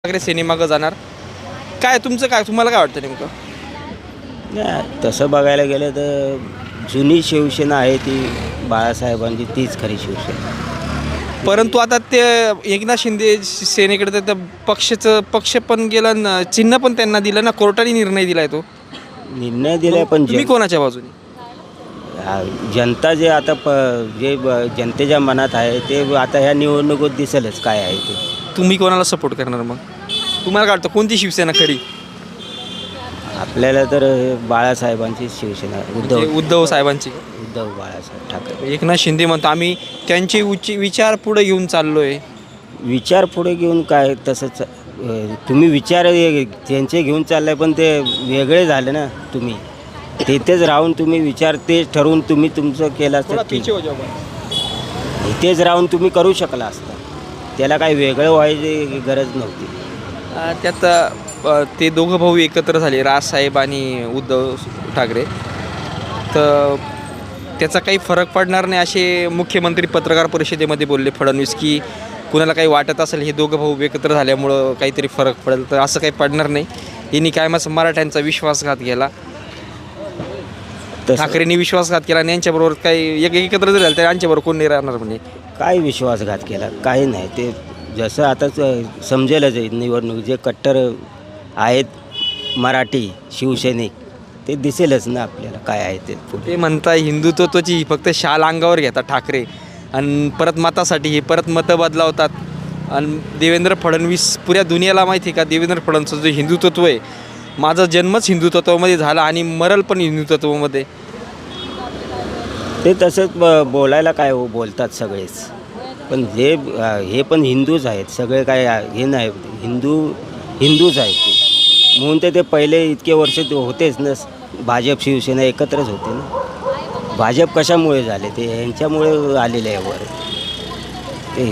ठाकरे सेनेमागं जाणार. काय तुमचं काय तुम्हाला काय वाटतं नेमकं? नाही, तसं बघायला गेलं तर जुनी शिवसेना आहे ती बाळासाहेबांची, तीच खरी शिवसेना. परंतु आता ते एकनाथ शिंदे सेनेकडे तर पक्ष पण गेला न चिन्ह पण त्यांना दिलं ना, कोर्टाने निर्णय दिलाय तो. निर्णय दिलाय पण तुम्ही कोणाच्या बाजूने? जनता जे आता जनतेच्या मनात आहे ते आता ह्या निवडणुकीत दिसेलच काय आहे ते. तुम्ही कोणाला सपोर्ट करणार मग? तुम्हाला काय वाटतं कोणती शिवसेना खरी? आपल्याला तर बाळासाहेबांची शिवसेना, म्हणजे उद्धव साहेबांची. उद्धव बाळासाहेब ठाकरे. एकनाथ शिंदे म्हणतो आम्ही त्यांचे विचार पुढे घेऊन चाललोय. विचार पुढे घेऊन काय तसंच तुम्ही विचार त्यांचे घेऊन चाललाय पण ते वेगळे झाले ना. तुम्ही तिथेच राहून तुम्ही विचार तेच ठरवून तुम्ही तुमचं केलं असतं ठीक. इथेच राहून तुम्ही करू शकला असता, त्याला काही वेगळं व्हायची गरज नव्हती. त्यात ते दोघं भाऊ एकत्र झाले, राजसाहेब आणि उद्धव ठाकरे. तर त्याचा काही फरक पडणार नाही असे मुख्यमंत्री पत्रकार परिषदेमध्ये बोलले फडणवीस, की कुणाला काही वाटत असेल हे दोघं भाऊ एकत्र झाल्यामुळं काहीतरी फरक पडेल, तर असं काही पडणार नाही. यांनी काय मराठ्यांचा विश्वासघात केला. ठाकरेंनी विश्वासघात केला आणि यांच्याबरोबर काही एकत्र जर झालं तर यांच्याबरोबर कोण नाही राहणार म्हणजे. काय विश्वासघात केला? काही नाही. ते जसं आता समजेलच निवडणूक जे कट्टर आहेत मराठी शिवसैनिक ते दिसेलच ना आपल्याला काय आहे ते. ते म्हणताय हिंदुत्वाची फक्त शाल अंगावर घेतात ठाकरे आणि परत मतासाठी हे परत मतं बदलावतात. आणि देवेंद्र फडणवीस पुऱ्या दुनियाला माहिती आहे का देवेंद्र फडणवीसचं जे हिंदुत्व आहे, माझा जन्मच हिंदुत्वामध्ये झाला आणि मरल पण हिंदुत्वामध्ये. ते तसंच बोलायला काय बोलतात सगळेच, पण हे पण हिंदूच आहेत सगळे, काय हे नाही हिंदूच आहेत ते. म्हणून ते पहिले इतके वर्ष होतेच ना, भाजप शिवसेना एकत्रच होते ना. भाजप कशामुळे झाले? ते यांच्यामुळे आलेले आहे वर. ते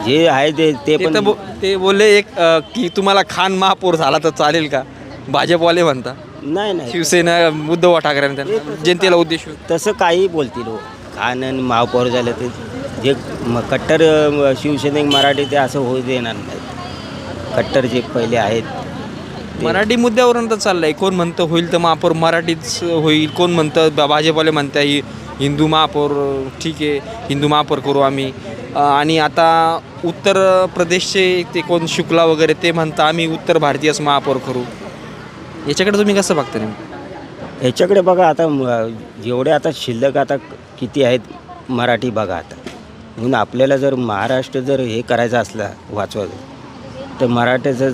जे आहे ते पण ते बोलले की तुम्हाला खान महापौर झाला तर चालेल का? भाजपवाले म्हणता. नाही शिवसेना उद्धव ठाकरेंना जनतेला उद्देशून तसं काही बोलतील हो. खान आणि महापौर झालं ते जे कट्टर शिवसैनिक मराठी ते असं होऊ देणार नाहीत. कट्टर जे पहिले आहेत मराठी मुद्द्यावरून तर चाललंय. कोण म्हणतं होईल तर महापौर मराठीच होईल, कोण म्हणतं भाजपवाले म्हणताय हिंदू महापौर. ठीक आहे, हिंदू महापौर करू आम्ही. आणि आता उत्तर प्रदेशचे ते कोण शुक्ला वगैरे ते म्हणता आम्ही उत्तर भारतीयच महापौर करू. याच्याकडे तुम्ही कसं बघता नेमकं? याच्याकडे बघा आता जेवढे आता शिल्लक आता किती आहेत मराठी बघा आता. म्हणून आपल्याला जर महाराष्ट्र जर हे करायचं असला वाचवायचं तर मराठीचं